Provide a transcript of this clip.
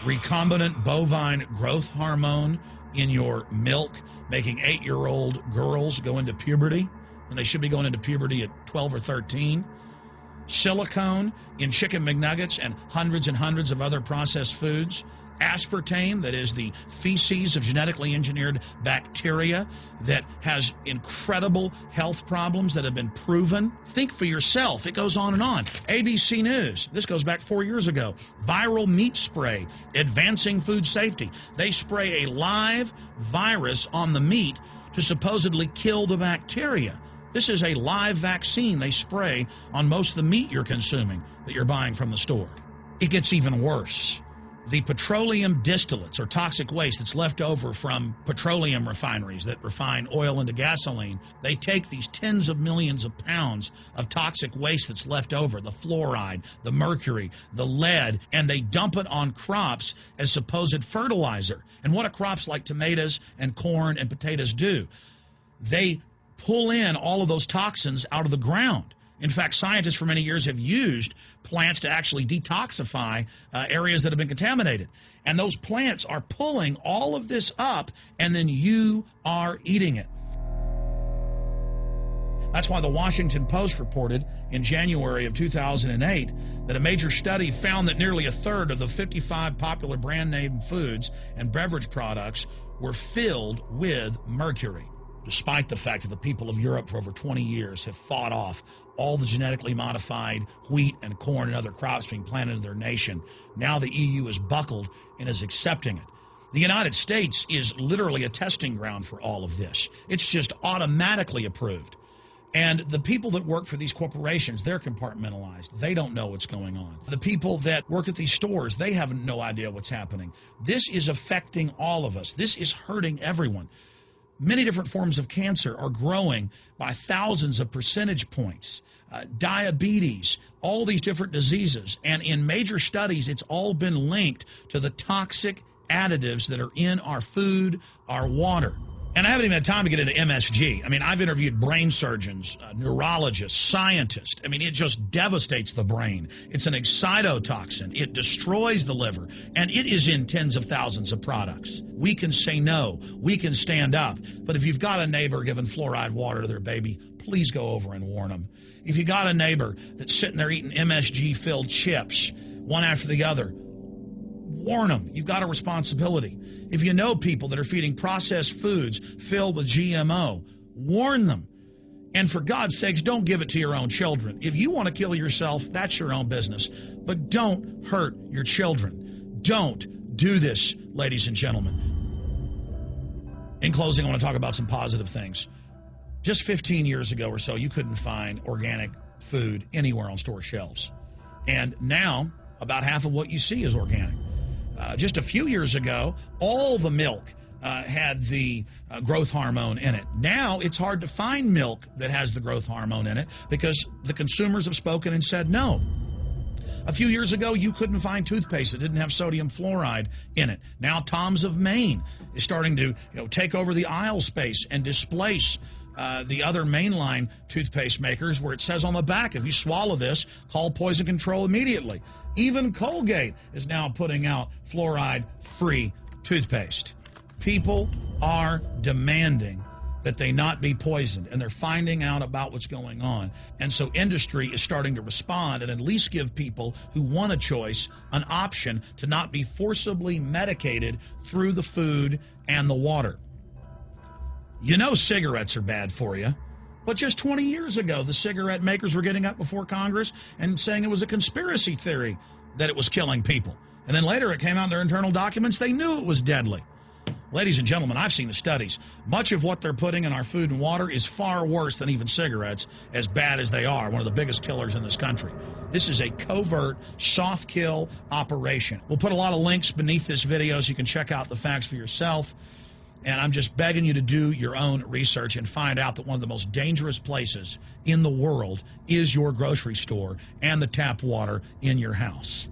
recombinant bovine growth hormone in your milk, making 8-year-old girls go into puberty when they should be going into puberty at 12 or 13. Silicone in chicken McNuggets and hundreds of other processed foods. Aspartame, that is the feces of genetically engineered bacteria that has incredible health problems that have been proven. Think for yourself. It goes on and on. ABC News, this goes back 4 years ago. Viral meat spray, advancing food safety. They spray a live virus on the meat to supposedly kill the bacteria. This is a live vaccine they spray on most of the meat you're consuming that you're buying from the store. It gets even worse. The petroleum distillates, or toxic waste that's left over from petroleum refineries that refine oil into gasoline, they take these tens of millions of pounds of toxic waste that's left over, the fluoride, the mercury, the lead, and they dump it on crops as supposed fertilizer. And what do crops like tomatoes and corn and potatoes do? They pull in all of those toxins out of the ground. In fact, scientists for many years have used plants to actually detoxify areas that have been contaminated. And those plants are pulling all of this up, and then you are eating it. That's why the Washington Post reported in January of 2008 that a major study found that nearly a third of the 55 popular brand name foods and beverage products were filled with mercury. Despite the fact that the people of Europe for over 20 years have fought off all the genetically modified wheat and corn and other crops being planted in their nation, now the EU is buckled and is accepting it. The United States is literally a testing ground for all of this. It's just automatically approved. And the people that work for these corporations, they're compartmentalized. They don't know what's going on. The people that work at these stores, they have no idea what's happening. This is affecting all of us. This is hurting everyone. Many different forms of cancer are growing by thousands of percentage points. Diabetes, all these different diseases. And in major studies, it's all been linked to the toxic additives that are in our food, our water. And I haven't even had time to get into MSG. I mean, I've interviewed brain surgeons, neurologists, scientists. I mean, it just devastates the brain. It's an excitotoxin. It destroys the liver. And it is in tens of thousands of products. We can say no. We can stand up. But if you've got a neighbor giving fluoride water to their baby, please go over and warn them. If you got a neighbor that's sitting there eating MSG-filled chips, one after the other, warn them. You've got a responsibility. If you know people that are feeding processed foods filled with GMO, warn them. And for God's sakes, don't give it to your own children. If you want to kill yourself, that's your own business. But don't hurt your children. Don't do this, ladies and gentlemen. In closing, I want to talk about some positive things. Just 15 years ago or so, you couldn't find organic food anywhere on store shelves. And now, about half of what you see is organic. Just a few years ago, all the milk had the growth hormone in it. Now it's hard to find milk that has the growth hormone in it because the consumers have spoken and said no. A few years ago, you couldn't find toothpaste that didn't have sodium fluoride in it. Now Tom's of Maine is starting to take over the aisle space and displace the other mainline toothpaste makers, where it says on the back, if you swallow this, call poison control immediately. Even Colgate is now putting out fluoride-free toothpaste. People are demanding that they not be poisoned, and they're finding out about what's going on. And so industry is starting to respond and at least give people who want a choice an option to not be forcibly medicated through the food and the water. You know cigarettes are bad for you. But just 20 years ago, the cigarette makers were getting up before Congress and saying it was a conspiracy theory that it was killing people. And then later it came out in their internal documents, they knew it was deadly. Ladies and gentlemen, I've seen the studies. Much of what they're putting in our food and water is far worse than even cigarettes, as bad as they are, one of the biggest killers in this country. This is a covert, soft kill operation. We'll put a lot of links beneath this video so you can check out the facts for yourself. And I'm just begging you to do your own research and find out that one of the most dangerous places in the world is your grocery store and the tap water in your house.